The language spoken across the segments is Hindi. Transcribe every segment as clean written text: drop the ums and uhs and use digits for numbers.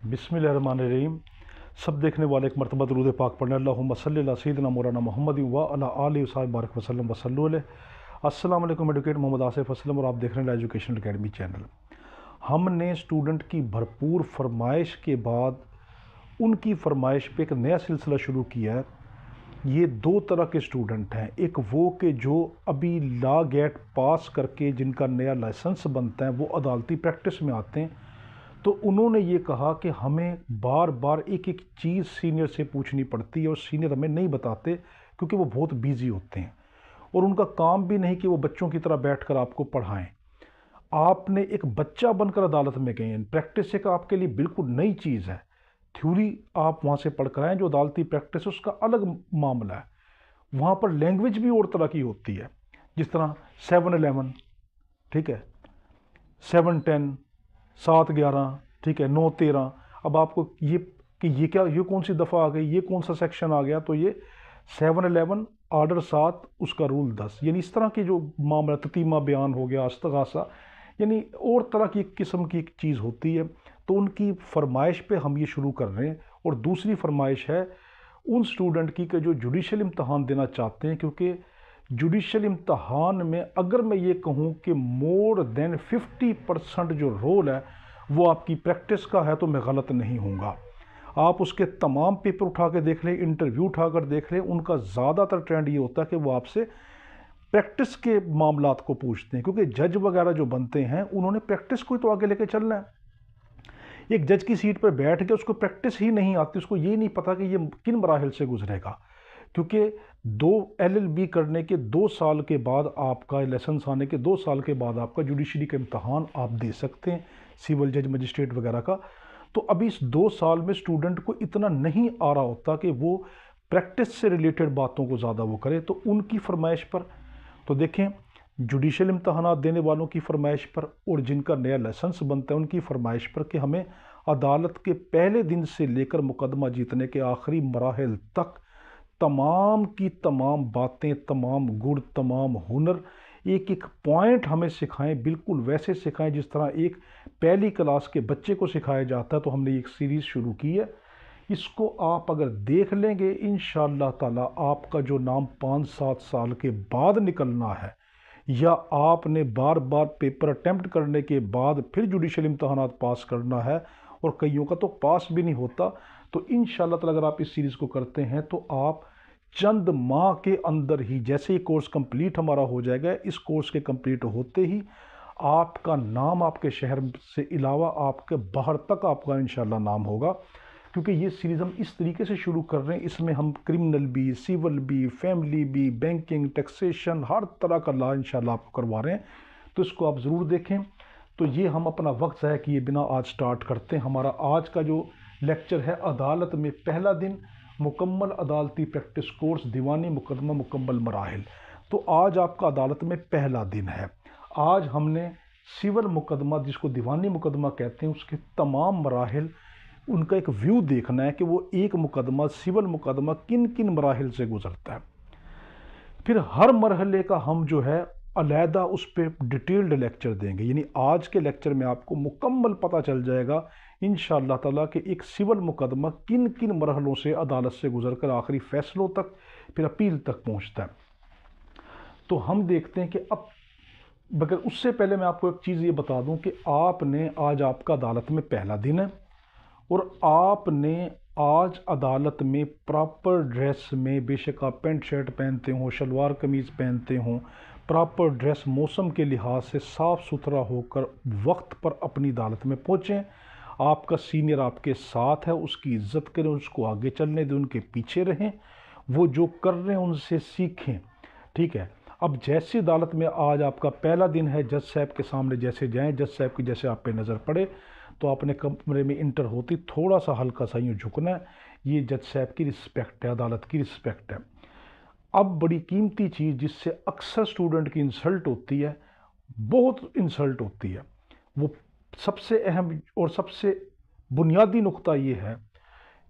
बिस्मिल्लाहिर्रहमानिर्रहीम। सब देखने वाले एक मरतबा दुरूद पाक पढ़ने अल्लाहुम्मा सल्ली अला सय्यिदिना मौलाना मुहम्मद व अला आलिहि व सहाबिहि बारिक वसल्लम वसल्लु अलैहि। अस्सलाम वालेकुम। एडवोकेट मोहम्मद आसिफ असलम और आप देख रहे हैं एजुकेशनल अकेडमी चैनल। हमने स्टूडेंट की भरपूर फरमाइश के बाद उनकी फरमाइश पे एक नया सिलसिला शुरू किया है। ये दो तरह के स्टूडेंट हैं, एक वो कि जो अभी लॉ गेट पास करके जिनका नया लाइसेंस बनता है वो अदालती प्रैक्टिस में आते हैं। तो उन्होंने ये कहा कि हमें बार बार एक एक चीज़ सीनियर से पूछनी पड़ती है और सीनियर हमें नहीं बताते क्योंकि वो बहुत बिजी होते हैं और उनका काम भी नहीं कि वो बच्चों की तरह बैठकर आपको पढ़ाएं। आपने एक बच्चा बनकर अदालत में गए हैं, प्रैक्टिस एक आपके लिए बिल्कुल नई चीज़ है। थ्योरी आप वहाँ से पढ़ कर आएँ, जो अदालती प्रैक्टिस है उसका अलग मामला है। वहाँ पर लैंग्वेज भी और तरह की होती है, जिस तरह 7-11, ठीक है, 7-10, 7-11, ठीक है, 9-13। अब आपको ये कि ये क्या, ये कौन सी दफ़ा आ गई, ये कौन सा सेक्शन आ गया, तो ये 7-11 आर्डर 7 उसका रूल 10, यानी इस तरह की जो मामला ततीमा बयान हो गया, इस्तगासा, यानी और तरह की एक किस्म की एक चीज़ होती है। तो उनकी फरमाइश पे हम ये शुरू कर रहे हैं। और दूसरी फरमाइश है उन स्टूडेंट की कि जो जुडिशल इम्तहान देना चाहते हैं, क्योंकि जुडिशल इम्तहान में अगर मैं ये कहूँ कि मोर देन 50% जो रोल है वो आपकी प्रैक्टिस का है तो मैं गलत नहीं हूँगा। आप उसके तमाम पेपर उठा के देख लें, इंटरव्यू उठा कर देख लें, उनका ज़्यादातर ट्रेंड ये होता है कि वो आपसे प्रैक्टिस के मामलात को पूछते हैं, क्योंकि जज वगैरह जो बनते हैं उन्होंने प्रैक्टिस को ही तो आगे लेके चलना है। एक जज की सीट पर बैठ के उसको प्रैक्टिस ही नहीं आती, उसको ये नहीं पता कि ये किन मराहिल से गुजरेगा। क्योंकि 2 LLB करने के 2 साल के बाद आपका लाइसेंस आने के 2 साल के बाद आपका जुडिशरी का इम्तहान आप दे सकते हैं, सिविल जज मजिस्ट्रेट वगैरह का। तो अभी इस 2 साल में स्टूडेंट को इतना नहीं आ रहा होता कि वो प्रैक्टिस से रिलेटेड बातों को ज़्यादा वो करे। तो उनकी फरमाइश पर तो देखें, जुडिशल इम्तहानात देने वालों की फरमाइश पर और जिनका नया लाइसेंस बनता है उनकी फरमाइश पर कि हमें अदालत के पहले दिन से लेकर मुकदमा जीतने के आखिरी मराहिल तक तमाम की तमाम बातें, तमाम गुण, तमाम हुनर, एक एक पॉइंट हमें सिखाएं, बिल्कुल वैसे सिखाएं जिस तरह एक पहली क्लास के बच्चे को सिखाया जाता है। तो हमने एक सीरीज़ शुरू की है, इसको आप अगर देख लेंगे इंशाअल्लाह ताला आपका जो नाम 5-7 साल के बाद निकलना है, या आपने बार बार पेपर अटैम्प्ट करने के बाद फिर जुडिशल इम्तहानात पास करना है और कईयों का तो पास भी नहीं होता, तो इंशाअल्लाह ताला अगर आप इस सीरीज़ को करते हैं तो आप चंद माह के अंदर ही, जैसे ही कोर्स कंप्लीट हमारा हो जाएगा, इस कोर्स के कंप्लीट होते ही आपका नाम आपके शहर से अलावा आपके बाहर तक आपका इंशाअल्लाह नाम होगा। क्योंकि ये सीरीज़ हम इस तरीके से शुरू कर रहे हैं, इसमें हम क्रिमिनल भी, सिविल भी, फैमिली भी, बैंकिंग, टैक्सेशन, हर तरह का लॉ इंशाल्लाह आपको करवा रहे हैं। तो इसको आप ज़रूर देखें। तो ये हम अपना वक्त ज़ाया किए बिना आज स्टार्ट करते हैं। हमारा आज का जो लेक्चर है, अदालत में पहला दिन, मुकम्मल अदालती प्रैक्टिस कोर्स, दीवानी मुकदमा मुकम्मल मराहिल। तो आज आपका अदालत में पहला दिन है। आज हमने सिविल मुकदमा, जिसको दीवानी मुकदमा कहते हैं, उसके तमाम मराहिल, उनका एक व्यू देखना है कि वो एक मुकदमा, सिविल मुकदमा किन किन मराहिल से गुजरता है। फिर हर मरहले का हम जो है अलहदा उस पर डिटेल्ड लेक्चर देंगे। यानी आज के लेक्चर में आपको मुकम्मल पता चल जाएगा इंशाअल्लाह ताला कि एक सिविल मुकदमा किन किन मरहलों से अदालत से गुजरकर आखिरी फैसलों तक, फिर अपील तक पहुंचता है। तो हम देखते हैं कि अब, मगर उससे पहले मैं आपको एक चीज़ ये बता दूं कि आपने आज, आपका अदालत में पहला दिन है और आपने आज अदालत में प्रॉपर ड्रेस में, बेशक आप पैंट शर्ट पहनते हो, शलवार कमीज़ पहनते हो, प्रॉपर ड्रेस मौसम के लिहाज से साफ़ सुथरा होकर वक्त पर अपनी अदालत में पहुँचें। आपका सीनियर आपके साथ है, उसकी इज्जत करें, उसको आगे चलने दें, उनके पीछे रहें, वो जो कर रहे हैं उनसे सीखें, ठीक है। अब जैसी अदालत में आज आपका पहला दिन है, जज साहब के सामने जैसे जाएं, जज साहब की जैसे आप पे नज़र पड़े तो आपने कमरे में इंटर होती थोड़ा सा हल्का सा यूँ झुकना है। ये जज साहब की रिस्पेक्ट है, अदालत की रिस्पेक्ट है। अब बड़ी कीमती चीज़ जिससे अक्सर स्टूडेंट की इंसल्ट होती है, बहुत इंसल्ट होती है, वो सबसे अहम और सबसे बुनियादी नुक्ता ये है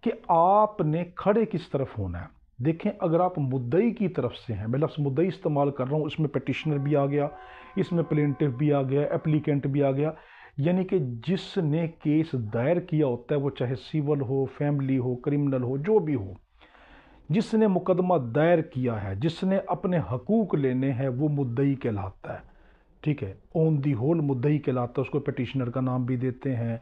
कि आपने खड़े किस तरफ होना है। देखें, अगर आप मुद्दई की तरफ से हैं, मैं लफ्ज़ मुद्दई इस्तेमाल कर रहा हूँ, इसमें पिटिशनर भी आ गया, इसमें प्लेंटिफ भी आ गया, एप्लीकेंट भी आ गया, यानी कि जिसने केस दायर किया होता है, वो चाहे सिविल हो, फैमिली हो, क्रिमिनल हो, जो भी हो, जिसने मुकदमा दायर किया है, जिसने अपने हकूक लेने हैं, वो मुद्दई कहलाता है। ठीक है, ऑन दी होल मुद्दई कहलाता है। उसको पिटिशनर का नाम भी देते हैं,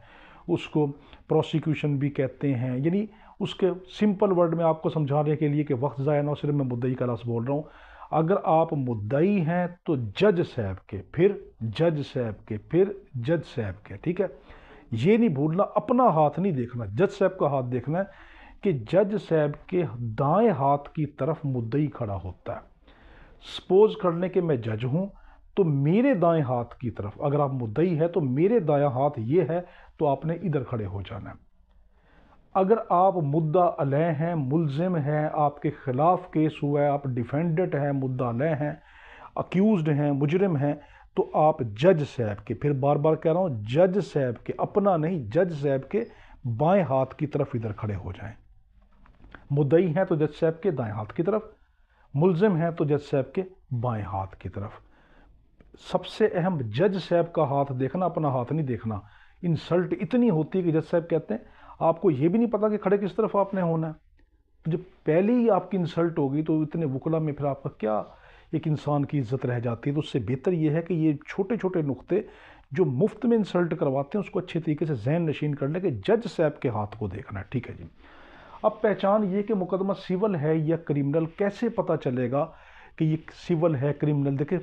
उसको प्रोसिक्यूशन भी कहते हैं। यानी उसके सिंपल वर्ड में आपको समझाने के लिए कि वक्त ज़ाया ना हो, सिर्फ मैं मुद्दई का लफ्ज़ बोल रहा हूँ। अगर आप मुद्दई हैं तो जज साहब के, फिर जज साहब के, फिर जज साहब के। ठीक है, ये नहीं भूलना, अपना हाथ नहीं देखना, जज साहब का हाथ देखना है कि जज साहब के दाएं हाथ की तरफ मुद्दई खड़ा होता है। सपोज कर लें कि मैं जज हूं, तो मेरे दाएं हाथ की तरफ अगर आप मुद्दई है तो मेरे दायां हाथ ये है, तो आपने इधर खड़े हो जाना है। अगर आप मुद्दा अलह हैं, मुलजिम हैं, आपके खिलाफ केस हुआ है, आप डिफेंडेंट हैं, मुद्दा अलह हैं, अक्यूज्ड हैं, मुजरिम हैं, तो आप जज साहब के, फिर बार बार कह रहा हूं, जज साहब के, अपना नहीं, जज साहब के बाएं हाथ की तरफ इधर खड़े हो जाएं। मुद्दई हैं तो जज साहब के दाएं हाथ की तरफ, मुलजिम हैं तो जज साहब के बाएं हाथ की तरफ। सबसे अहम, जज साहब का हाथ देखना, अपना हाथ नहीं देखना। इंसल्ट इतनी होती है कि जज साहब कहते हैं आपको ये भी नहीं पता कि खड़े किस तरफ आपने होना है। तो जब पहले ही आपकी इंसल्ट होगी तो इतने वकला में फिर आपका क्या एक इंसान की इज्जत रह जाती है। तो उससे बेहतर ये है कि ये छोटे छोटे नुक्ते जो मुफ्त में इंसल्ट करवाते हैं उसको अच्छे तरीके से जहन नशीन कर ले कि जज साहब के हाथ को देखना है। ठीक है जी। अब पहचान ये कि मुकदमा सिविल है या क्रिमिनल, कैसे पता चलेगा कि ये सिविल है क्रिमिनल? देखिए,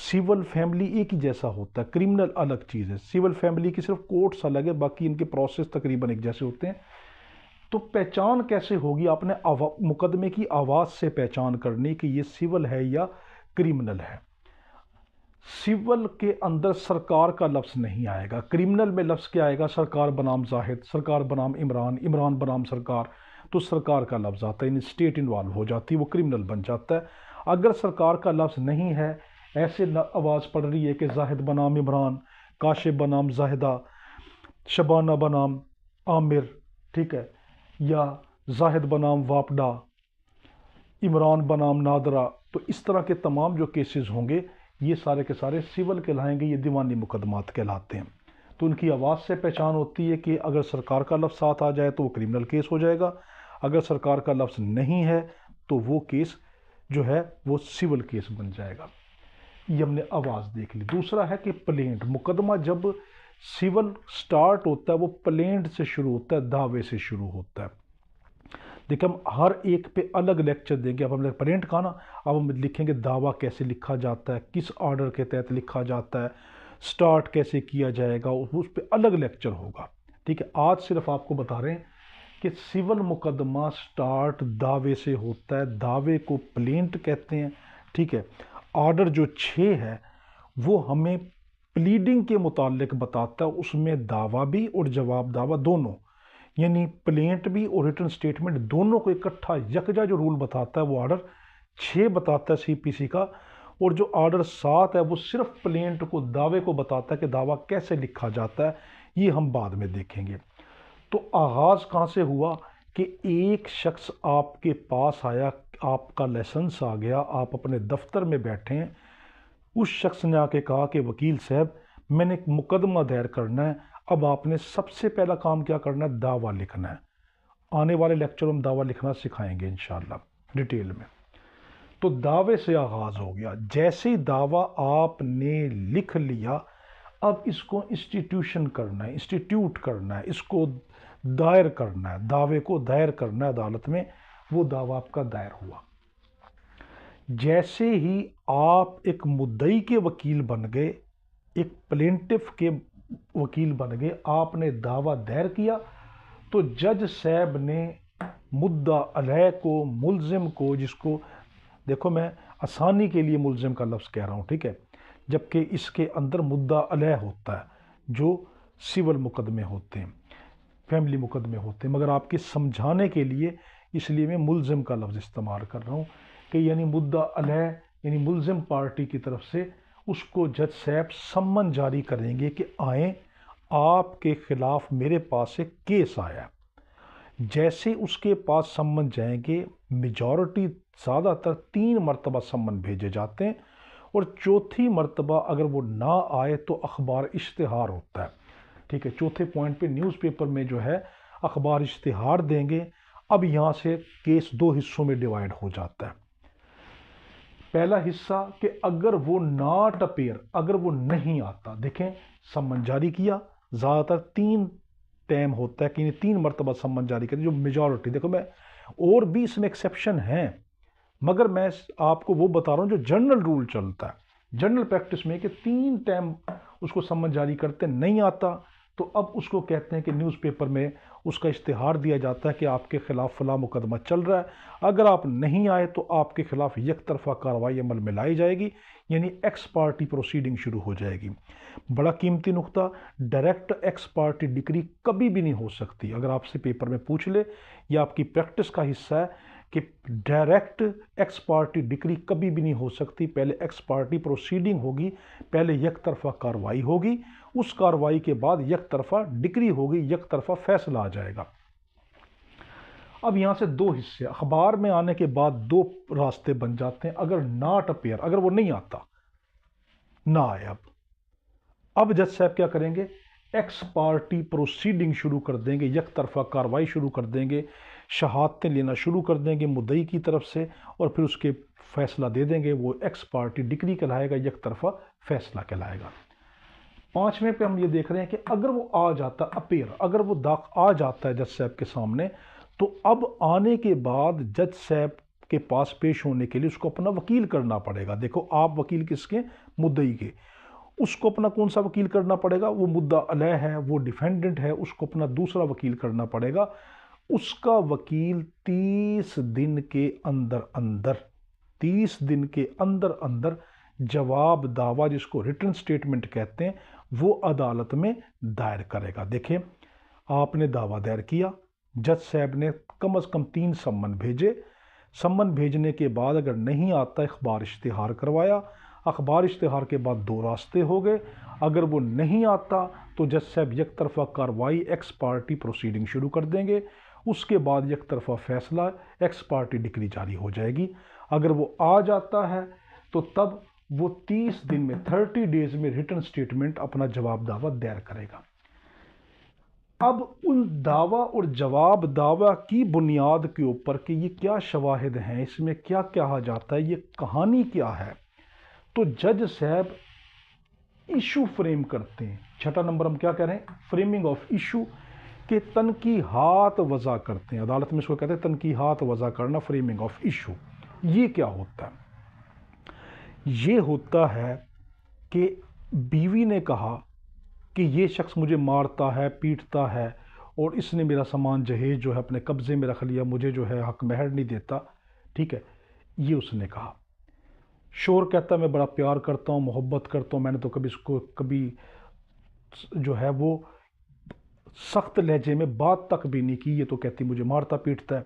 सिविल फैमिली एक ही जैसा होता है, क्रिमिनल अलग चीज़ है। सिविल फैमिली की सिर्फ कोर्ट्स अलग है, बाकी इनके प्रोसेस तकरीबन एक जैसे होते हैं। तो पहचान कैसे होगी? आपने मुकदमे की आवाज़ से पहचान करनी कि ये सिविल है या क्रिमिनल है। सिविल के अंदर सरकार का लफ्ज़ नहीं आएगा, क्रिमिनल में लफ्ज़ क्या आएगा? सरकार बनाम जाहिद, सरकार बनाम इमरान, इमरान बनाम सरकार, तो सरकार का लफ्ज़ आता है, यानी स्टेट इन्वॉल्व हो जाती है, वो क्रिमिनल बन जाता है। अगर सरकार का लफ्ज़ नहीं है, ऐसे आवाज़ पड़ रही है कि जाहिद बनाम इमरान, काशिफ बनाम जाहिदा, शबाना बनाम आमिर, ठीक है, या जाहिद बनाम वापडा, इमरान बनाम नादरा, तो इस तरह के तमाम जो केसेस होंगे ये सारे के सारे सिविल कहलाएंगे, ये दीवानी मुकदमात कहलाते हैं। तो उनकी आवाज़ से पहचान होती है कि अगर सरकार का लफ्ज़ साथ आ जाए तो वो क्रिमिनल केस हो जाएगा, अगर सरकार का लफ्ज़ नहीं है तो वो केस जो है वो सिविल केस बन जाएगा। ये हमने आवाज़ देख ली। दूसरा है कि प्लेंट, मुकदमा जब सिविल स्टार्ट होता है वो प्लेंट से शुरू होता है, दावे से शुरू होता है। देखिए, हम हर एक पे अलग लेक्चर देंगे। अब हमने प्लेंट कहा ना, अब हम लिखेंगे दावा कैसे लिखा जाता है, किस ऑर्डर के तहत लिखा जाता है, स्टार्ट कैसे किया जाएगा, उस पर अलग लेक्चर होगा। ठीक है, आज सिर्फ आपको बता रहे हैं कि सिविल मुकदमा स्टार्ट दावे से होता है, दावे को प्लेंट कहते हैं। ठीक है, ऑर्डर जो 6 है वो हमें प्लीडिंग के मुतालिक बताता है, उसमें दावा भी और जवाब दावा दोनों, यानी प्लेंट भी और रिटर्न स्टेटमेंट दोनों को इकट्ठा यकजा जो रूल बताता है वो ऑर्डर 6 बताता है सीपीसी का। और जो ऑर्डर 7 है वो सिर्फ प्लेंट को, दावे को बताता है कि दावा कैसे लिखा जाता है, ये हम बाद में देखेंगे। तो आगाज़ कहाँ से हुआ कि एक शख्स आपके पास आया, आपका लाइसेंस आ गया, आप अपने दफ्तर में बैठे हैं, उस शख्स ने आके कहा कि वकील साहब मैंने एक मुकदमा दायर करना है। अब आपने सबसे पहला काम क्या करना है? दावा लिखना है। आने वाले लेक्चर में दावा लिखना सिखाएंगे इंशाल्लाह डिटेल में। तो दावे से आगाज़ हो गया। जैसे ही दावा आपने लिख लिया, अब इसको इंस्टीट्यूशन करना है, इंस्टीट्यूट करना है, इसको दायर करना है, दावे को दायर करना है अदालत में। वो दावा आपका दायर हुआ। जैसे ही आप एक मुद्दई के वकील बन गए, एक प्लेंटिफ के वकील बन गए, आपने दावा दायर किया, तो जज साहब ने मुद्दा अलह को, मुलजिम को, जिसको देखो मैं आसानी के लिए मुलजिम का लफ्ज़ कह रहा हूँ, ठीक है, जबकि इसके अंदर मुद्दा अलह होता है जो सिविल मुकदमे होते हैं, फैमिली मुकदमे होते हैं, मगर आपके समझाने के लिए इसलिए मैं मुलजिम का लफ्ज़ इस्तेमाल कर रहा हूँ कि यानी मुद्दा अलह, यानी मुलजिम पार्टी की तरफ से उसको जज साहब सम्मन जारी करेंगे कि आए, आपके खिलाफ मेरे पास एक केस आया। जैसे उसके पास सम्मन जाएंगे, मेजॉरिटी ज़्यादातर 3 मरतबा सम्मन भेजे जाते हैं और चौथी मर्तबा अगर वो ना आए तो अखबार इश्तिहार होता है। ठीक है, चौथे पॉइंट पे न्यूज़पेपर में जो है अखबार इश्तिहार देंगे। अब यहाँ से केस दो हिस्सों में डिवाइड हो जाता है। पहला हिस्सा कि अगर वो नॉट अपीयर, अगर वो नहीं आता, देखें सम्मन जारी किया, ज़्यादातर 3 टाइम होता है कि 3 मरतबा सम्मन जारी करें जो मेजॉरिटी। देखो मैं और भी इसमें एक्सेप्शन हैं, मगर मैं आपको वो बता रहा हूँ जो जनरल रूल चलता है जनरल प्रैक्टिस में कि 3 टाइम उसको सम्मन जारी करते, नहीं आता तो अब उसको कहते हैं कि न्यूज़पेपर में उसका इश्तिहार दिया जाता है कि आपके खिलाफ फला मुकदमा चल रहा है, अगर आप नहीं आए तो आपके खिलाफ एक तरफा कार्रवाई अमल में लाई जाएगी, यानी एक्स पार्टी प्रोसीडिंग शुरू हो जाएगी। बड़ा कीमती नुक्ता, डायरेक्ट एक्स पार्टी डिक्री कभी भी नहीं हो सकती। अगर आपसे पेपर में पूछ ले, यह आपकी प्रैक्टिस का हिस्सा है कि डायरेक्ट एक्स पार्टी डिक्री कभी भी नहीं हो सकती। पहले एक्स पार्टी प्रोसीडिंग होगी, पहले एक तरफा कार्रवाई होगी, उस कार्रवाई के बाद एक तरफा डिक्री होगी, एक तरफा फैसला आ जाएगा। अब यहां से दो हिस्से, अखबार में आने के बाद दो रास्ते बन जाते हैं। अगर नॉट अपीयर, अगर वो नहीं आता, ना आए, अब जज साहब क्या करेंगे, एक्स पार्टी प्रोसीडिंग शुरू कर देंगे, एक तरफा कार्रवाई शुरू कर देंगे, शहादतें लेना शुरू कर देंगे मुद्दई की तरफ से, और फिर उसके फैसला दे देंगे। वो एक्स पार्टी डिक्री कहलाएगा, एक तरफा फैसला कहलाएगा। 5वें पे हम ये देख रहे हैं कि अगर वो आ जाता अपीयर, अगर वो आ जाता है जज साहब के सामने, तो अब आने के बाद जज साहब के पास पेश होने के लिए उसको अपना वकील करना पड़ेगा। देखो आप वकील किसके, मुद्दई के, उसको अपना कौन सा वकील करना पड़ेगा, वो मुद्दा अलह है, वो डिफेंडेंट है, उसको अपना दूसरा वकील करना पड़ेगा। उसका वकील 30 दिन के अंदर अंदर 30 दिन के अंदर अंदर जवाब दावा, जिसको रिटन स्टेटमेंट कहते हैं, वो अदालत में दायर करेगा। देखें आपने दावा दायर किया, जज साहब ने कम से कम 3 सम्मन भेजे, सम्मन भेजने के बाद अगर नहीं आता अखबार इश्तिहार करवाया, अखबार इश्तिहार के बाद 2 रास्ते हो गए। अगर वो नहीं आता तो जज साहब एक तरफा कार्रवाई, एक्स पार्टी प्रोसीडिंग शुरू कर देंगे, उसके बाद एक तरफा फैसला, एक्स पार्टी डिक्री जारी हो जाएगी। अगर वो आ जाता है तो तब वो 30 दिन में 30 डेज में रिटन स्टेटमेंट अपना जवाब दावा दायर करेगा। अब उन दावा और जवाब दावा की बुनियाद के ऊपर कि ये क्या शवाहिद हैं, इसमें क्या कहा जाता है, ये कहानी क्या है, तो जज साहब इशू फ्रेम करते हैं। 6ठा नंबर हम क्या कह रहे हैं, फ्रेमिंग ऑफ इशू, के तनकीहात वज़ा करते हैं। अदालत में इसको कहते हैं तनकीहात वज़ा करना, फ्रेमिंग ऑफ इशू। ये क्या होता है, ये होता है कि बीवी ने कहा कि ये शख्स मुझे मारता है, पीटता है, और इसने मेरा सामान जहेज जो है अपने कब्जे में रख लिया, मुझे जो है हक महर नहीं देता। ठीक है, ये उसने कहा। शोर कहता मैं बड़ा प्यार करता हूँ, मोहब्बत करता हूँ, मैंने तो कभी इसको कभी जो है वो सख्त लहजे में बात तक भी नहीं की, ये तो कहती मुझे मारता पीटता है,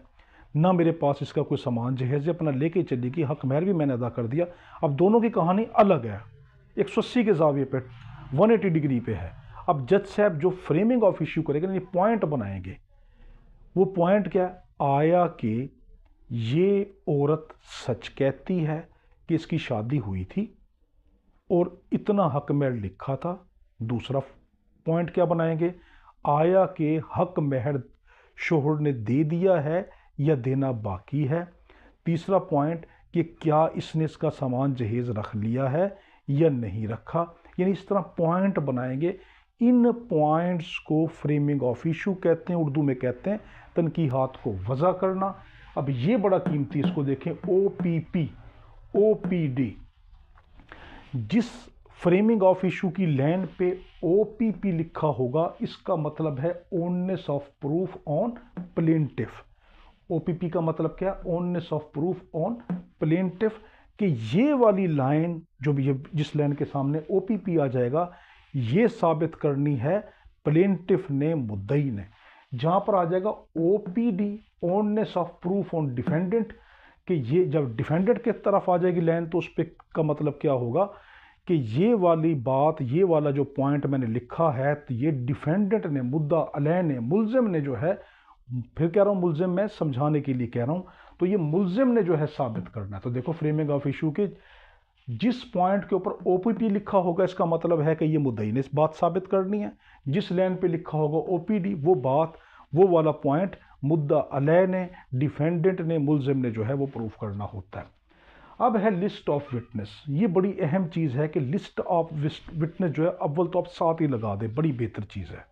ना मेरे पास इसका कोई सामान जहेज अपना लेके चली गई, हक महर भी मैंने अदा कर दिया। अब दोनों की कहानी अलग है, 180 के जाविये पे 180 डिग्री पे है। अब जज साहब जो फ्रेमिंग ऑफ इशू करेंगे, यानी पॉइंट बनाएंगे, वो पॉइंट क्या, आया कि ये औरत सच कहती है कि इसकी शादी हुई थी और इतना हक महर लिखा था। दूसरा पॉइंट क्या बनाएंगे, आया कि हक महर शोहर ने दे दिया है या देना बाकी है। तीसरा पॉइंट कि क्या इसने इसका सामान जहेज रख लिया है या नहीं रखा। यानी इस तरह पॉइंट बनाएंगे। इन पॉइंट्स को फ्रेमिंग ऑफ इशू कहते हैं, उर्दू में कहते हैं तनकीहात को वज़ा करना। अब ये बड़ा कीमती, इसको देखें, ओपीपी, ओपीडी, जिस फ्रेमिंग ऑफ इशू की लाइन पे ओपीपी लिखा होगा, इसका मतलब है onus of proof on plaintiff. OPP का मतलब क्या, onus of proof on plaintiff, कि ये वाली लाइन जो भी जिस लाइन के सामने ओपीपी आ जाएगा, ये साबित करनी है प्लेंटिफ ने, मुद्दई ने। जहां पर आ जाएगा OPD, onus of proof on defendant, कि ये जब डिफेंडेंट की तरफ आ जाएगी लाइन, तो उस पे का मतलब क्या होगा कि ये वाली बात, ये वाला जो पॉइंट मैंने लिखा है, तो ये डिफेंडेंट ने, मुद्दा अलैह ने, मुल्जिम ने जो है, फिर कह रहा हूँ मुल्जिम मैं समझाने के लिए कह रहा हूँ, तो ये मुल्जिम ने जो है साबित करना है। तो देखो फ्रेमिंग ऑफ इशू के जिस पॉइंट के ऊपर ओपीडी लिखा होगा इसका मतलब है कि ये मुद्दई ने इस बात साबित करनी है, जिस लाइन पे लिखा होगा ओपीडी वो बात, वो वाला पॉइंट मुद्दा अलैह ने, डिफेंडेंट ने, मुलजिम ने जो है वो प्रूफ करना होता है। अब है लिस्ट ऑफ विटनेस। ये बड़ी अहम चीज़ है कि लिस्ट ऑफ विटनेस जो है अव्वल तो आप साथ ही लगा दे, बड़ी बेहतर चीज़ है।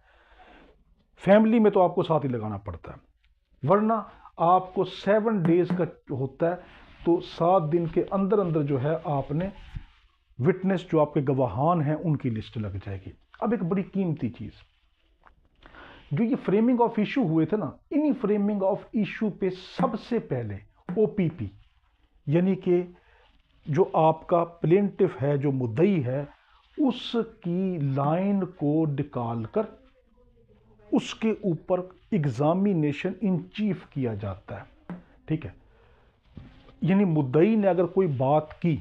फैमिली में तो आपको साथ ही लगाना पड़ता है, वरना आपको 7 डेज का होता है, तो 7 दिन के अंदर अंदर जो है आपने विटनेस जो आपके गवाहान हैं उनकी लिस्ट लग जाएगी। अब एक बड़ी कीमती चीज़, जो ये फ्रेमिंग ऑफ इशू हुए थे ना, इन्हीं फ्रेमिंग ऑफ इशू पे सबसे पहले ओपीपी यानी कि जो आपका प्लेंटिफ है, जो मुद्दई है, उसकी लाइन को निकाल कर उसके ऊपर एग्जामिनेशन इन चीफ किया जाता है। ठीक है, यानी मुद्दई ने अगर कोई बात की,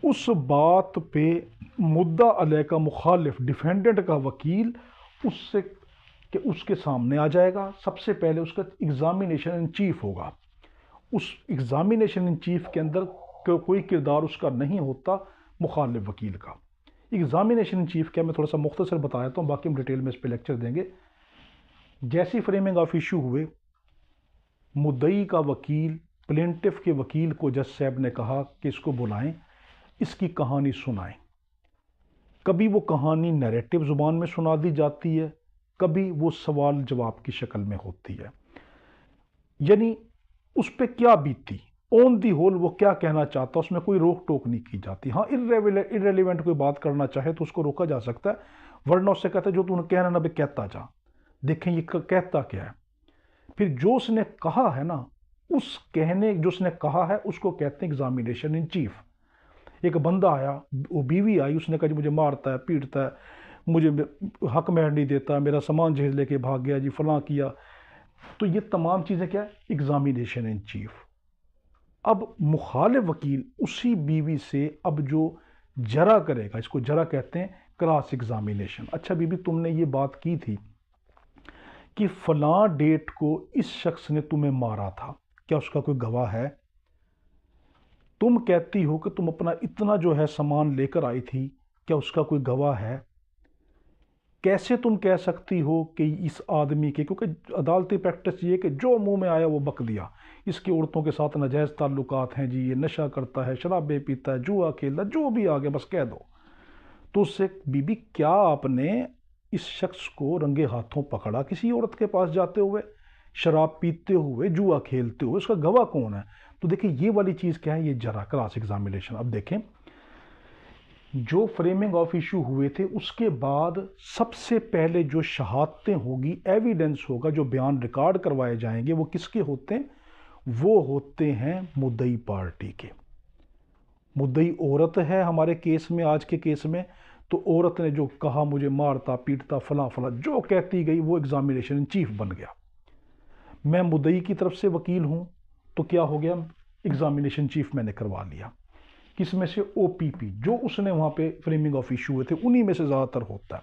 उस बात पे मुद्दा अलैह का मुखालिफ डिफेंडेंट का वकील उससे कि उसके सामने आ जाएगा। सबसे पहले उसका एग्जामिनेशन इन चीफ होगा। उस एग्जामिनेशन इन चीफ के अंदर कोई किरदार उसका नहीं होता मुखालिफ वकील का। एग्जामिनेशन इन चीफ क्या, मैं थोड़ा सा मुख्तसर बता देता हूँ, बाकी हम डिटेल में इस पर लेक्चर देंगे। जैसी फ्रेमिंग ऑफ इशू हुए, मुद्दई का वकील प्लेंटिफ के वकील को जज साहब ने कहा कि इसको बुलाएं, इसकी कहानी सुनाएं। कभी वो कहानी नैरेटिव ज़ुबान में सुना दी जाती है, कभी वो सवाल जवाब की शक्ल में होती है, यानी उस पर क्या बीती, ऑन दी होल वो क्या कहना चाहता, उसमें कोई रोक टोक नहीं की जाती। हाँ, इररेलेवेंट कोई बात करना चाहे तो उसको रोका जा सकता है, वरना उससे कहते हैं जो तूने कहना ना भी कहता जा, देखें ये कहता क्या है। फिर जो उसने कहा है ना, उस कहने जो उसने कहा है उसको कहते हैं एग्जामिनेशन इन चीफ। एक बंदा आया, वो बीवी आई, उसने कहा जी मुझे मारता है, पीटता है, मुझे हक महर नहीं देता, मेरा सामान जहेज लेके भाग गया जी, फलां किया। तो ये तमाम चीज़ें क्या है, एग्जामिनेशन इन चीफ। अब मुखालिफ वकील उसी बीवी से अब जो जरा करेगा, इसको जरा कहते हैं क्रॉस एग्जामिनेशन। अच्छा बीबी, तुमने ये बात की थी कि फलां डेट को इस शख्स ने तुम्हें मारा था, क्या उसका कोई गवाह है? तुम कहती हो कि तुम अपना इतना जो है सामान लेकर आई थी, क्या उसका कोई गवाह है? कैसे तुम कह सकती हो कि इस आदमी के, क्योंकि अदालती प्रैक्टिस ये कि जो मुंह में आया वो बक दिया, इसके औरतों के साथ नाजायज़ ताल्लुकात हैं जी, ये नशा करता है, शराबें पीता है, जुआ खेलता है, जो भी आ गया बस कह दो। तो उससे बीबी, क्या आपने इस शख्स को रंगे हाथों पकड़ा किसी औरत के पास जाते हुए, शराब पीते हुए, जुआ खेलते हुए? उसका गवाह कौन है? तो देखिए ये वाली चीज़ क्या है, ये जरा क्रॉस एग्जामिनेशन। अब देखें, जो फ्रेमिंग ऑफ इशू हुए थे उसके बाद सबसे पहले जो शहादतें होगी, एविडेंस होगा, जो बयान रिकॉर्ड करवाए जाएंगे, वो किसके होते हैं? वो होते हैं मुद्दई पार्टी के। मुद्दई औरत है हमारे केस में, आज के केस में, तो औरत ने जो कहा मुझे मारता पीटता फला फला, जो कहती गई वो एग्जामिनेशन इन चीफ बन गया। मैं मुद्दई की तरफ से वकील हूं, तो क्या हो गया, एग्जामिनेशन चीफ मैंने करवा लिया। किस में से? ओपीपी, जो उसने वहां पे फ्रेमिंग ऑफ इशू हुए थे उन्हीं में से ज़्यादातर होता है।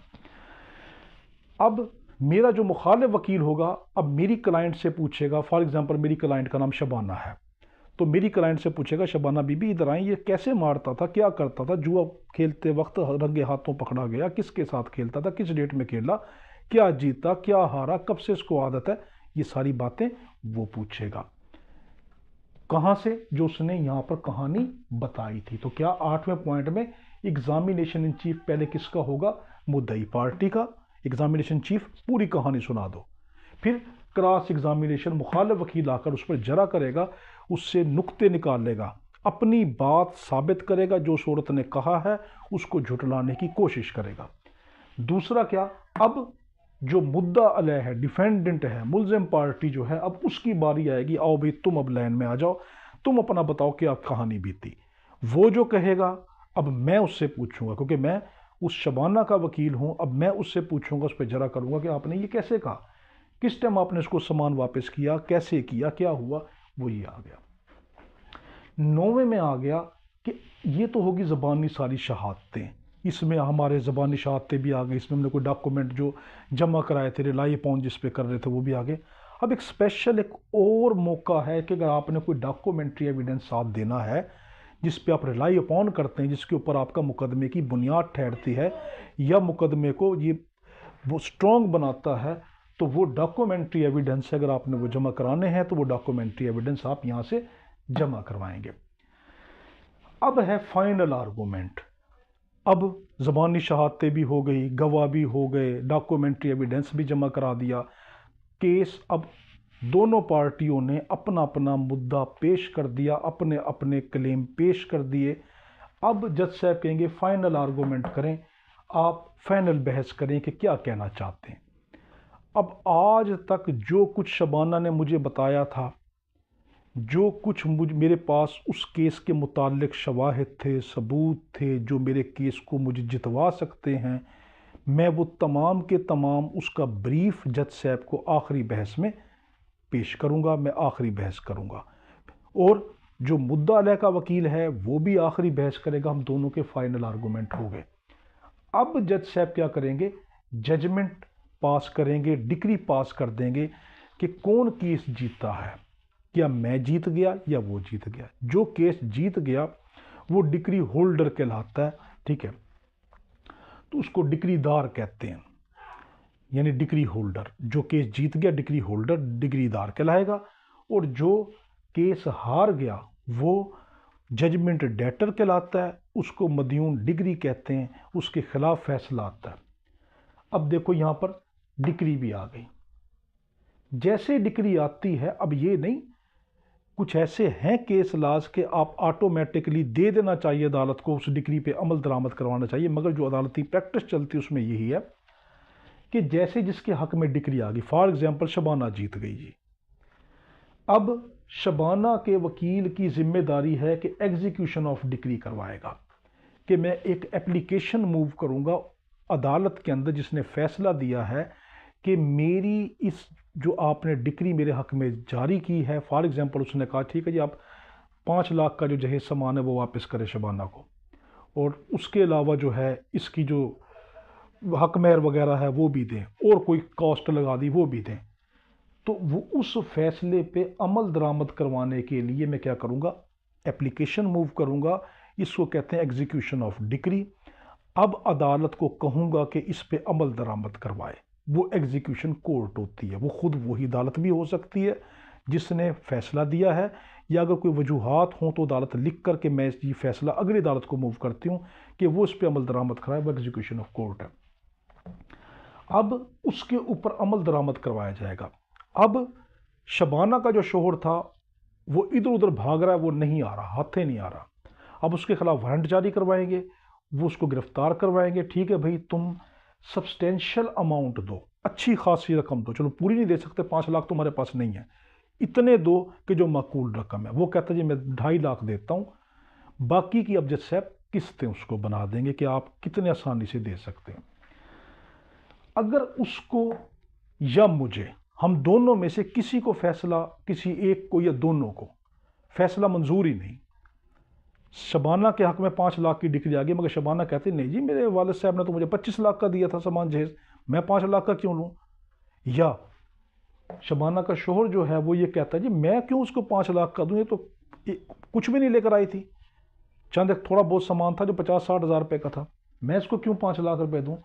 अब मेरा जो मुखालिफ वकील होगा, अब मेरी क्लाइंट से पूछेगा, फॉर एग्जांपल मेरी क्लाइंट का नाम शबाना है, तो मेरी क्लाइंट से पूछेगा, शबाना बीबी इधर आई, ये कैसे मारता था, क्या करता था, जुआ खेलते वक्त रंगे हाथों पकड़ा गया, किसके साथ खेलता था, किस डेट में खेला, क्या जीता, क्या हारा, कब से इसको आदत है, ये सारी बातें वो पूछेगा। कहाँ से? जो उसने यहाँ पर कहानी बताई थी। तो क्या 8वें पॉइंट में एग्जामिनेशन इन चीफ पहले किसका होगा? मुद्दई पार्टी का। एग्जामिनेशन चीफ पूरी कहानी सुना दो, फिर क्रॉस एग्जामिनेशन मुखालिफ वकील आकर उस पर जरा करेगा, उससे नुक्ते निकाल लेगा, अपनी बात साबित करेगा, जो उस औरत ने कहा है उसको झुटलाने की कोशिश करेगा। दूसरा क्या, अब जो मुद्दा अलैह है, डिफेंडेंट है, मुल्जिम पार्टी जो है, अब उसकी बारी आएगी, आओ भाई तुम अब लाइन में आ जाओ, तुम अपना बताओ कि आप कहानी बीती। वो जो कहेगा अब मैं उससे पूछूंगा, क्योंकि मैं उस शबाना का वकील हूं, अब मैं उससे पूछूंगा, उस पर जरा करूंगा कि आपने ये कैसे कहा, किस टाइम आपने इसको सामान वापस किया, कैसे किया, क्या हुआ, वो ये आ गया। 9वें में आ गया कि ये तो होगी ज़बानी सारी शहादतें, इसमें हमारे ज़बानी शहादतें भी आ गई, इसमें हमने कोई डॉक्यूमेंट जो जमा कराए थे, रिलाई अपॉन जिस पे कर रहे थे वो भी आ गए। अब एक स्पेशल एक और मौका है कि अगर आपने कोई डॉक्यूमेंट्री एविडेंस साथ देना है, जिस पे आप रिलाई अपॉन करते हैं, जिसके ऊपर आपका मुकदमे की बुनियाद ठहरती है या मुकदमे को ये वो स्ट्रॉन्ग बनाता है, तो वो डॉक्यूमेंट्री एविडेंस अगर आपने वो जमा कराने हैं तो वो डॉक्यूमेंट्री एविडेंस आप यहाँ से जमा करवाएंगे। अब है फाइनल आर्गूमेंट। अब ज़बानी शहादतें भी हो गई, गवाह भी हो गए, डॉक्यूमेंट्री एविडेंस भी जमा करा दिया। केस अब दोनों पार्टियों ने अपना अपना मुद्दा पेश कर दिया, अपने अपने क्लेम पेश कर दिए। अब जज साहब कहेंगे फाइनल आर्गूमेंट करें, आप फाइनल बहस करें कि क्या कहना चाहते हैं। अब आज तक जो कुछ शबाना ने मुझे बताया था, जो कुछ मेरे पास उस केस के मुतालिक शवाहिद थे, सबूत थे जो मेरे केस को मुझे जितवा सकते हैं, मैं वो तमाम के तमाम उसका ब्रीफ जज साहब को आखिरी बहस में पेश करूंगा, मैं आखिरी बहस करूंगा। और जो मुद्दा अलह का वकील है वो भी आखिरी बहस करेगा, हम दोनों के फाइनल आर्गूमेंट हो गए। अब जज साहब क्या करेंगे, जजमेंट पास करेंगे, डिक्री पास कर देंगे कि कौन केस जीता है, क्या मैं जीत गया या वो जीत गया। जो केस जीत गया वो डिक्री होल्डर कहलाता है, ठीक है, तो उसको डिक्रीदार कहते हैं, यानी डिक्री होल्डर। जो केस जीत गया डिक्री होल्डर, डिक्रीदार कहलाएगा। और जो केस हार गया वो जजमेंट डेटर कहलाता है, उसको मदयून डिग्री कहते हैं, उसके खिलाफ फैसला आता है। अब देखो यहाँ पर डिक्री भी आ गई। जैसे डिक्री आती है, अब ये नहीं, कुछ ऐसे हैं केस लाज के आप ऑटोमेटिकली दे देना चाहिए अदालत को, उस डिक्री पे अमल दरामद करवाना चाहिए, मगर जो अदालती प्रैक्टिस चलती है उसमें यही है कि जैसे जिसके हक में डिक्री आ गई, फॉर एग्जांपल शबाना जीत गई जी, अब शबाना के वकील की जिम्मेदारी है कि एग्जीक्यूशन ऑफ डिक्री करवाएगा, कि मैं एक एप्लीकेशन मूव करूंगा अदालत के अंदर जिसने फैसला दिया है कि मेरी इस जो आपने डिक्री मेरे हक में जारी की है, फॉर एग्जांपल उसने कहा ठीक है जी आप 5 लाख का जो जहेज सामान है वो वापस करें शबाना को, और उसके अलावा जो है इसकी जो हक महर वगैरह है वो भी दें, और कोई कॉस्ट लगा दी वो भी दें। तो वो उस फैसले पे अमल दरामद करवाने के लिए मैं क्या करूँगा, एप्लीकेशन मूव करूँगा, इसको कहते हैं एग्जीक्यूशन ऑफ डिक्री। अब अदालत को कहूँगा कि इस पे अमल दरामद करवाए, वो एग्जीक्यूशन कोर्ट होती है, वो खुद वही अदालत भी हो सकती है जिसने फैसला दिया है, या अगर कोई वजूहात हों तो अदालत लिख कर के मैं ये फैसला अगली अदालत को मूव करती हूँ कि वो इस पे अमल दरामद कराए, वो एग्जीक्यूशन ऑफ कोर्ट है। अब उसके ऊपर अमल दरामद करवाया जाएगा। अब शबाना का जो शोहर था वो इधर उधर भाग रहा है, वो नहीं आ रहा, हाथे नहीं आ रहा। अब उसके खिलाफ वारंट जारी करवाएंगे, वो उसको गिरफ्तार करवाएंगे, ठीक है भाई तुम सब्सटेंशियल अमाउंट दो, अच्छी खासी रकम दो, चलो पूरी नहीं दे सकते, 5 लाख तुम्हारे पास नहीं है, इतने दो कि जो माकूल रकम है। वो कहता है जी मैं 2.5 लाख देता हूँ, बाकी की अब जज साहब किस्तें उसको बना देंगे कि आप कितने आसानी से दे सकते हैं। अगर उसको या मुझे, हम दोनों में से किसी को फैसला, किसी एक को या दोनों को फैसला मंजूर ही नहीं, शबाना के हक में 5 लाख की डिक्री आ गई, मगर शबाना कहती नहीं जी मेरे वालिद साहब ने तो मुझे 25 लाख का दिया था सामान जहेज, मैं 5 लाख का क्यों लूँ। या शबाना का शोहर जो है वो ये कहता है जी मैं क्यों उसको 5 लाख का दूँ, ये तो कुछ भी नहीं लेकर आई थी, चंद एक थोड़ा बहुत सामान था जो 50-60 हज़ार रुपये का था, मैं इसको क्यों 5 लाख रुपए दूँ।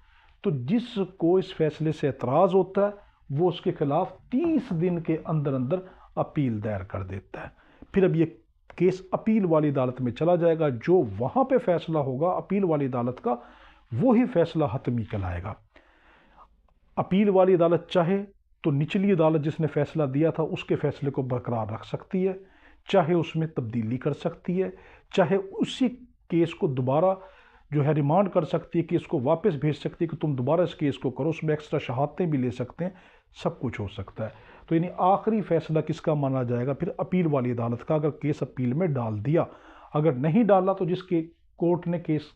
तो जिसको इस फैसले से एतराज़ होता है वो उसके खिलाफ 30 दिन के अंदर अंदर अपील दायर कर देता है। फिर अब ये केस अपील वाली अदालत में चला जाएगा, जो वहाँ पे फैसला होगा अपील वाली अदालत का, वो ही फैसला हतमी कहलाएगा। अपील वाली अदालत चाहे तो निचली अदालत जिसने फैसला दिया था उसके फैसले को बरकरार रख सकती है, चाहे उसमें तब्दीली कर सकती है, चाहे उसी केस को दोबारा जो है रिमांड कर सकती है, केस को वापस भेज सकती है कि तुम दोबारा इस केस को करो, उसमें एक्स्ट्रा शहादतें भी ले सकते हैं, सब कुछ हो सकता है। तो यानी आखिरी फैसला किसका माना जाएगा, फिर अपील वाली अदालत का, अगर केस अपील में डाल दिया, अगर नहीं डाला तो जिसके कोर्ट ने केस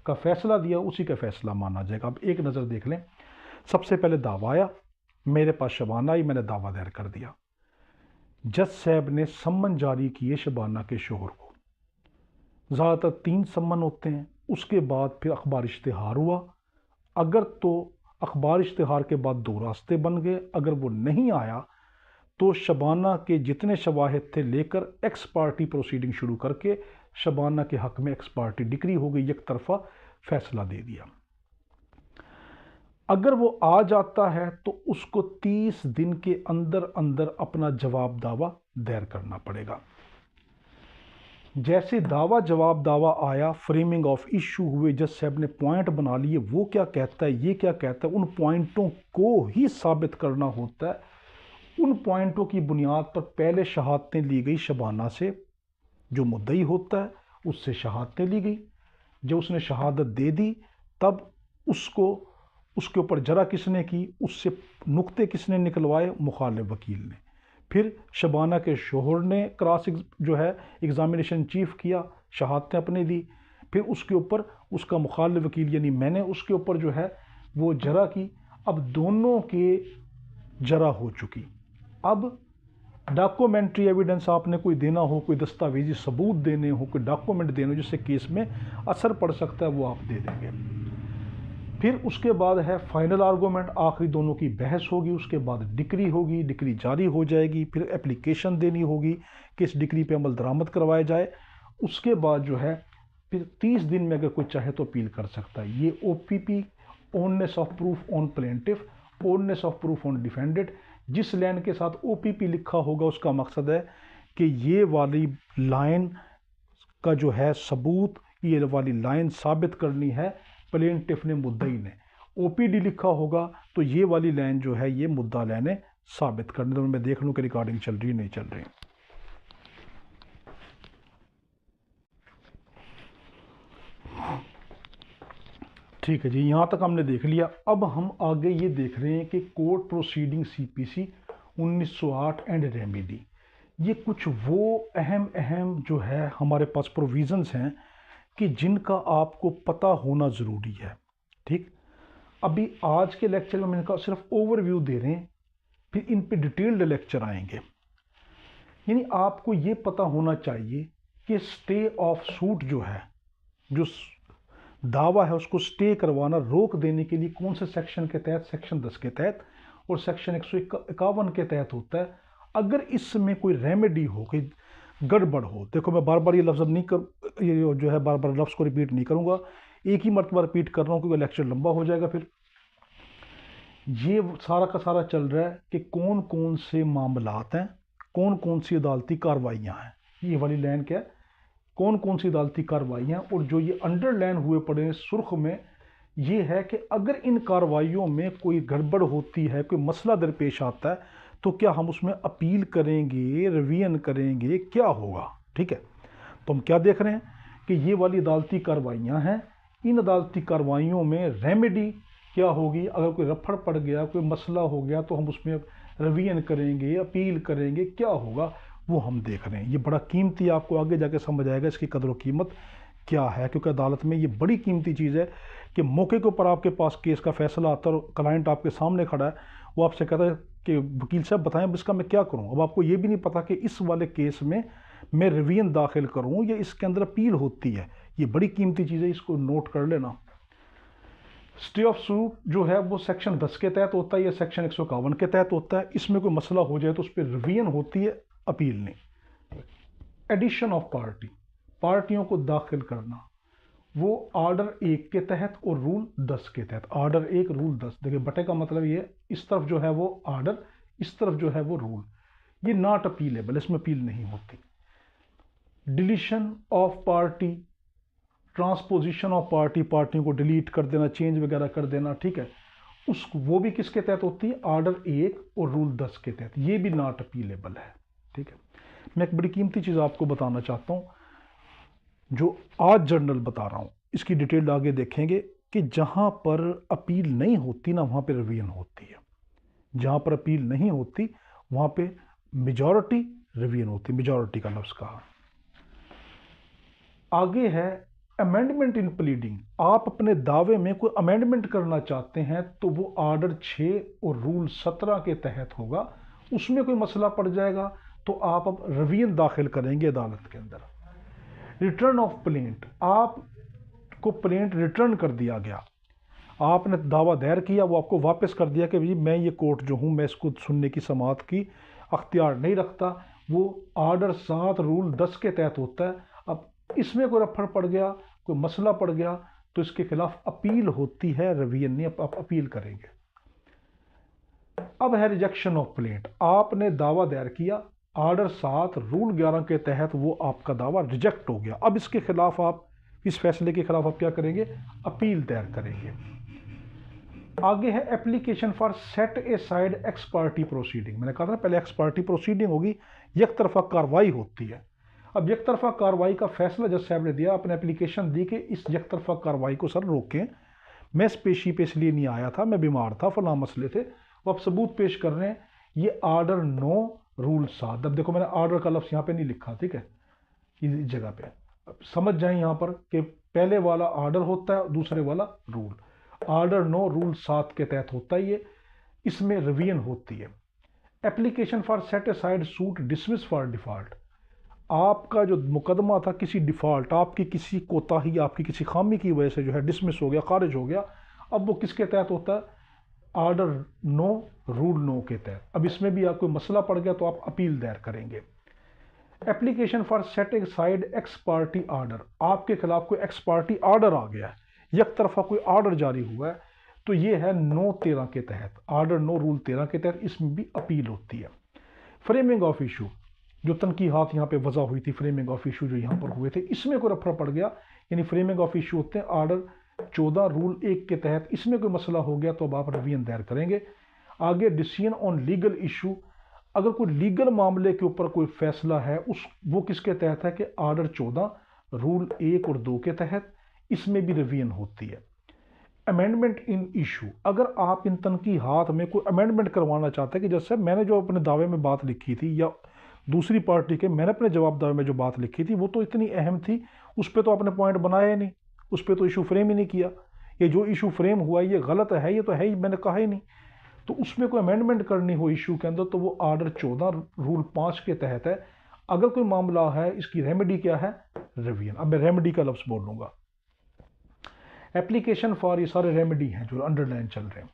का फैसला दिया उसी का फैसला माना जाएगा। अब एक नज़र देख लें, सबसे पहले दावा आया, मेरे पास शबाना आई, मैंने दावा दायर कर दिया, जज साहब ने सम्मन जारी किए शबाना के शोहर को, ज़्यादातर 3 सम्मन होते हैं, उसके बाद फिर अखबार इश्तिहार हुआ, अगर तो अखबार इश्तिहार के बाद 2 रास्ते बन गए, अगर वो नहीं आया तो शबाना के जितने शवाहिद थे लेकर एक्स पार्टी प्रोसीडिंग शुरू करके शबाना के हक में एक्स पार्टी डिक्री हो गई, एक तरफा फैसला दे दिया। अगर वो आ जाता है तो उसको 30 दिन के अंदर अंदर अपना जवाब दावा दायर करना पड़ेगा। जैसे दावा जवाब दावा आया, फ्रेमिंग ऑफ इशू हुए, जज साहब ने पॉइंट बना लिए, वो क्या कहता है, ये क्या कहता है, उन पॉइंटों को ही साबित करना होता है। उन पॉइंटों की बुनियाद पर पहले शहादतें ली गई शबाना से, जो मुद्दई होता है उससे शहादतें ली गई। जब उसने शहादत दे दी तब उसके ऊपर जरा किसने की, उससे नुक्ते किसने निकलवाए, मुखालिफ वकील ने। फिर शबाना के शोहर ने जो है एग्जामिनेशन चीफ किया, शहादतें अपने दी। फिर उसके ऊपर उसका मुखालिफ वकील यानी मैंने उसके ऊपर जो है वो जरा की। अब दोनों के जरा हो चुकी। अब डॉक्यूमेंट्री एविडेंस आपने कोई देना हो, कोई दस्तावेजी सबूत देने हो, कोई डॉक्यूमेंट देने हो जिससे केस में असर पड़ सकता है, वो आप दे देंगे। फिर उसके बाद है फाइनल आर्गूमेंट, आखिरी दोनों की बहस होगी। उसके बाद डिक्री होगी, डिक्री जारी हो जाएगी। फिर एप्लीकेशन देनी होगी कि इस डिक्री पे अमल दरामद करवाया जाए। उसके बाद जो है फिर 30 दिन में अगर कोई चाहे तो अपील कर सकता है। ये OPP, onus of proof on plaintiff, onus of proof on defendant. जिस लाइन के साथ OPP लिखा होगा उसका मकसद है कि ये वाली लाइन का जो है सबूत, ये वाली लाइन साबित करनी है प्लेंटिफ ने, मुद्दई ने। OPD लिखा होगा तो ये वाली लाइन जो है ये मुद्दा लाइन साबित करने। तो मैं देख लूँ कि रिकॉर्डिंग चल रही नहीं चल रही। ठीक है जी, यहाँ तक हमने देख लिया। अब हम आगे ये देख रहे हैं कि court proceeding CPC 1908 and remedy. ये कुछ वो अहम जो है हमारे पास प्रोविजंस हैं कि जिनका आपको पता होना ज़रूरी है। ठीक, अभी आज के लेक्चर में मैंने कहा सिर्फ ओवरव्यू दे रहे हैं, फिर इन पे डिटेल्ड लेक्चर आएंगे। यानी आपको ये पता होना चाहिए कि स्टे ऑफ सूट जो है, जो दावा है उसको स्टे करवाना, रोक देने के लिए कौन से सेक्शन के तहत, सेक्शन 10 के तहत और सेक्शन 151 के तहत होता है। अगर इसमें कोई रेमेडी हो, कोई गड़बड़ हो, देखो मैं बार बार ये लफ्ज़ नहीं कर, ये जो है बार बार लफ्ज़ को रिपीट नहीं करूँगा, एक ही मरतबा रिपीट कर रहा हूँ क्योंकि लेक्चर लंबा हो जाएगा। फिर ये सारा का सारा चल रहा है कि कौन कौन से मामलात हैं, कौन कौन सी अदालती कार्रवाइयाँ हैं। ये वाली लाइन क्या है, कौन कौन सी अदालती कार्रवाइयाँ। और जो ये अंडरलाइन हुए पड़े हैं सुर्ख में, ये है कि अगर इन कार्रवाइयों में कोई गड़बड़ होती है, कोई मसला दरपेश आता है, तो क्या हम उसमें अपील करेंगे, रिवीजन करेंगे, क्या होगा। ठीक है, तो हम क्या देख रहे हैं कि ये वाली अदालती कार्रवाइयाँ हैं। इन अदालती कार्रवाइयों में रेमेडी क्या होगी, अगर कोई रफड़ पड़ गया, कोई मसला हो गया, तो हम उसमें रिवीजन करेंगे, अपील करेंगे, क्या होगा वो हम देख रहे हैं। ये बड़ा कीमती, आपको आगे जाके समझ आएगा इसकी कदर व कीमत क्या है, क्योंकि अदालत में ये बड़ी कीमती चीज़ है कि मौके के ऊपर आपके पास केस का फैसला आता है और क्लाइंट आपके सामने खड़ा है, वो आपसे कहता है कि वकील साहब बताएं अब इसका मैं क्या करूं। अब आपको ये भी नहीं पता कि इस वाले केस में मैं रिवीजन दाखिल करूं या इसके अंदर अपील होती है। ये बड़ी कीमती चीज़ है, इसको नोट कर लेना। स्टे ऑफ सूट जो है वो सेक्शन 10 के तहत होता है या सेक्शन 151 के तहत होता है। इसमें कोई मसला हो जाए तो उस पर रिवीजन होती है, अपील नहीं। एडिशन ऑफ पार्टी, पार्टियों को दाखिल करना, वो ऑर्डर 1 के तहत और रूल 10 के तहत। ऑर्डर 1 रूल 10, देखिए बटे का मतलब ये, इस तरफ जो है वो ऑर्डर, इस तरफ जो है वो रूल। ये नॉट अपीलेबल, इसमें अपील नहीं होती। Deletion of party, transposition of party, पार्टियों को डिलीट कर देना, चेंज वगैरह कर देना, ठीक है, वो भी किसके तहत होती है, ऑर्डर 1 और रूल 10 के तहत। ये भी नॉट अपीलेबल है। ठीक है, मैं एक बड़ी कीमती चीज़ आपको बताना चाहता हूँ जो आज जर्नल बता रहा हूँ, इसकी डिटेल आगे देखेंगे कि जहाँ पर अपील नहीं होती ना वहाँ पे रिवीजन होती है, जहाँ पर अपील नहीं होती वहाँ पे मेजॉरिटी रिवीजन होती है। मेजॉरिटी का लफ्ज़ कहा। आगे है अमेंडमेंट इन प्लीडिंग। आप अपने दावे में कोई अमेंडमेंट करना चाहते हैं तो वो ऑर्डर 6 और रूल 17 के तहत होगा। उसमें कोई मसला पड़ जाएगा तो आप अब रिवीजन दाखिल करेंगे अदालत के अंदर। रिटर्न ऑफ प्लेंट, आपको प्लेंट रिटर्न कर दिया गया, आपने दावा दायर किया, वो आपको वापस कर दिया कि भाई मैं ये कोर्ट जो हूँ मैं इसको सुनने की समाअत की अख्तियार नहीं रखता। वो ऑर्डर 7 रूल 10 के तहत होता है। अब इसमें कोई रफड़ पड़ गया, कोई मसला पड़ गया, तो इसके खिलाफ अपील होती है, रिवीजन नहीं, आप अपील करेंगे। अब है रिजेक्शन ऑफ प्लेंट। आपने दावा दायर किया, ऑर्डर 7 रूल 11 के तहत वो आपका दावा रिजेक्ट हो गया। अब इसके खिलाफ आप, इस फैसले के खिलाफ आप क्या करेंगे? अपील दायर करेंगे। आगे है application for set A side x party proceeding. मैंने कहा था पहले एक्स पार्टी प्रोसीडिंग होगी, एक तरफा कार्रवाई होती है। अब एक तरफा कार्रवाई का फैसला जज साहब ने दिया, अपने एप्लीकेशन दी कि इस एक तरफा कार्रवाई को सर रोकें, मैं पेशी पे इसलिए नहीं आया था, मैं बीमार था, फला मसले थे, वो आप सबूत पेश कर रहे हैं। ये ऑर्डर 9 रूल 7। अब देखो मैंने ऑर्डर का लफ्ज़ यहाँ पे नहीं लिखा, ठीक है, इस जगह पे अब समझ जाएं यहाँ पर कि पहले वाला ऑर्डर होता है, दूसरे वाला रूल। ऑर्डर 9 रूल 7 के तहत होता है ये, इसमें रिवीजन होती है। Application for set aside suit dismiss for default. आपका जो मुकदमा था किसी डिफॉल्ट, आपकी किसी कोताही, आपकी किसी खामी की वजह से जो है डिसमिस हो गया, खारिज हो गया। अब वो किसके तहत होता है? ऑर्डर 9 रूल 9 के तहत। अब इसमें भी आपको मसला पड़ गया तो आप अपील दायर करेंगे। Application for setting side x party order. आपके खिलाफ कोई एक्स पार्टी ऑर्डर आ गया है, एक तरफा कोई ऑर्डर जारी हुआ है, तो ये है 9-13 के तहत, ऑर्डर 9 रूल 13 के तहत, इसमें भी अपील होती है। फ्रेमिंग ऑफ इशू, जो तनकीहात यहाँ पे वजह हुई थी, फ्रेमिंग ऑफ इशू जो यहाँ पर हुए थे, इसमें कोई रफड़ पड़ गया, यानी फ्रेमिंग ऑफ इशू होते हैं ऑर्डर 14 रूल 1 के तहत, इसमें कोई मसला हो गया तो अब आप रिवीजन दायर करेंगे। आगे डिसीजन ऑन लीगल इशू, अगर कोई लीगल मामले के ऊपर कोई फैसला है, वो किसके तहत है? कि ऑर्डर 14 रूल 1 और 2 के तहत, इसमें भी रिवीजन होती है। अमेंडमेंट इन इशू, अगर आप इन तनकीहात में कोई अमेंडमेंट करवाना चाहते हैं कि जैसे मैंने जो अपने दावे में बात लिखी थी या दूसरी पार्टी के मैंने अपने जवाब दावे में जो बात लिखी थी वो तो इतनी अहम थी, उस पर तो आपने पॉइंट बनाया ही नहीं, उस पर तो इशू फ्रेम ही नहीं किया। ये जो इशू फ्रेम हुआ ये गलत है, ये तो है ही, मैंने कहा ही नहीं। तो उसमें कोई अमेंडमेंट करनी हो इशू के अंदर तो वो ऑर्डर 14 रूल 5 के तहत है। अगर कोई मामला है, इसकी रेमेडी क्या है? रिवीजन। अब मैं रेमेडी का लफ्ज़ बोलूँगा। एप्लीकेशन फॉर, ये सारे रेमेडी हैं जो अंडरलाइन चल रहे हैं।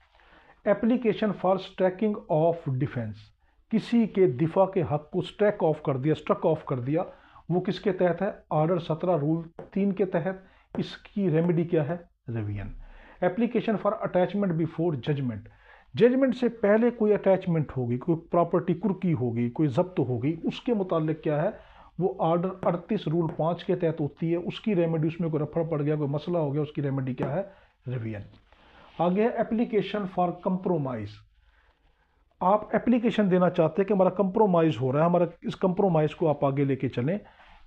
एप्लीकेशन फॉर स्ट्रैकिंग ऑफ डिफेंस, किसी के दिफा के हक को स्ट्रैक ऑफ कर दिया, स्ट्रक ऑफ कर दिया, वो किसके तहत है? ऑर्डर 17 रूल 3 के तहत, इसकी रेमेडी क्या है? Revision. Application for attachment before judgment, judgment से पहले कोई अटैचमेंट होगी, कोई प्रॉपर्टी कुर्की होगी, कोई जब्त होगी, उसके मुतालिक क्या है? वो ऑर्डर 38 रूल 5 के तहत होती है, उसकी रेमेडी, उसमें कोई रफड़ पड़ गया, कोई मसला हो गया, उसकी रेमेडी क्या है? रिवीजन। आगे है एप्लीकेशन फॉर कंप्रोमाइज। आप एप्लीकेशन देना चाहते हैं कि हमारा कंप्रोमाइज़ हो रहा है, हमारा इस कंप्रोमाइज़ को आप आगे लेके चलें,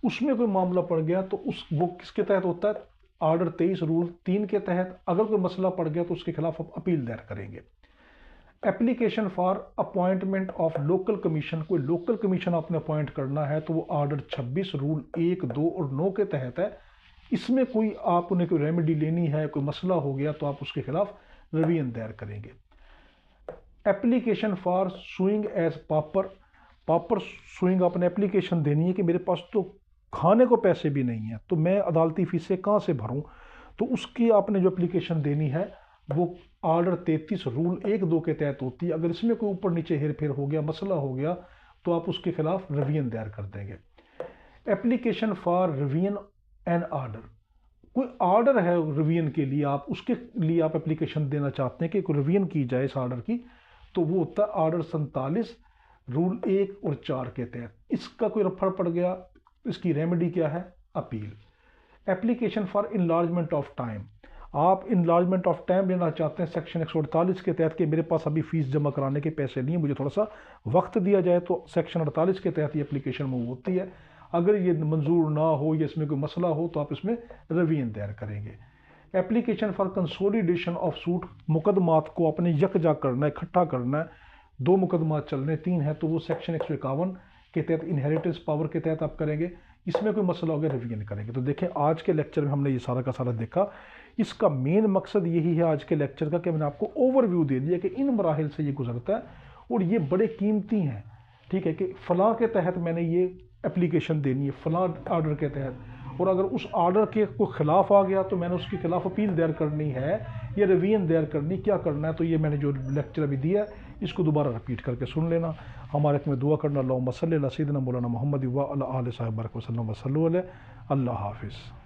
उसमें कोई मामला पड़ गया तो वो किसके तहत होता है? ऑर्डर 23 रूल 3 के तहत। अगर कोई मसला पड़ गया तो उसके खिलाफ आप अपील दायर करेंगे। Application for appointment of local commission, कोई लोकल कमीशन आपने अपॉइंट करना है तो वो ऑर्डर 26 रूल 1, 2 और 9 के तहत है। इसमें कोई आपने कोई रेमेडी लेनी है, कोई मसला हो गया तो आप उसके खिलाफ रिवीजन दायर करेंगे। एप्लीकेशन फॉर सुइंग एज पापर, पापर सुइंग आपने एप्लीकेशन देनी है कि मेरे पास तो खाने को पैसे भी नहीं है तो मैं अदालती फीसें कहाँ से भरूं, तो उसकी आपने जो एप्लीकेशन देनी है वो ऑर्डर 33 रूल 1, 2 के तहत होती है। अगर इसमें कोई ऊपर नीचे हेर फेर हो गया, मसला हो गया, तो आप उसके खिलाफ रिवीजन दायर कर देंगे। Application for revision and order, कोई ऑर्डर है रिवीजन के लिए, आप उसके लिए आप एप्लीकेशन देना चाहते हैं कि कोई रिवीजन की जाए इस ऑर्डर की, तो वो होता है ऑर्डर 47 रूल 1 और 4 के तहत। इसका कोई रफड़ पड़ गया, इसकी रेमेडी क्या है? Appeal. Application for enlargement of time, आप इनलार्जमेंट ऑफ टाइम लेना चाहते हैं सेक्शन 148 के तहत कि मेरे पास अभी फीस जमा कराने के पैसे नहीं है, मुझे थोड़ा सा वक्त दिया जाए, तो सेक्शन 48 के तहत ये एप्लीकेशन मूव होती है। अगर ये मंजूर ना हो या इसमें कोई मसला हो तो आप इसमें रिवीजन दायर करेंगे। Application for consolidation of suit, मुकदमात को अपने यकजा करना है, इकट्ठा करना है, 2 मुकदमात चल रहे, 3 है तो वो सेक्शन 151 के तहत इनहेरिटेंस पावर के तहत आप करेंगे। इसमें कोई मसला हो गया रिवीजन करेंगे। तो देखें आज के लेक्चर में हमने ये सारा का सारा देखा। इसका मेन मकसद यही है आज के लेक्चर का कि मैंने आपको ओवरव्यू दे दिया कि इन मराहिल से ये गुजरता है और ये बड़े कीमती हैं, ठीक है, कि फ़लाँ के तहत मैंने ये एप्लीकेशन देनी है फ़लाँ ऑर्डर के तहत, और अगर उस ऑर्डर के कोई खिलाफ आ गया तो मैंने उसके खिलाफ अपील दायर करनी है या रिवीजन दायर करनी, क्या करना है। तो ये मैंने जो लेक्चर अभी दिया है इसको दोबारा रिपीट करके सुन लेना। हमारे में दुआ करना, अल्लाहुम्मा सल्ली अला सय्यिदिना मौलाना मुहम्मद व अला आलि साहब बारक वसल्लम वसल्लु अलैहि। अल्लाह हाफिज़।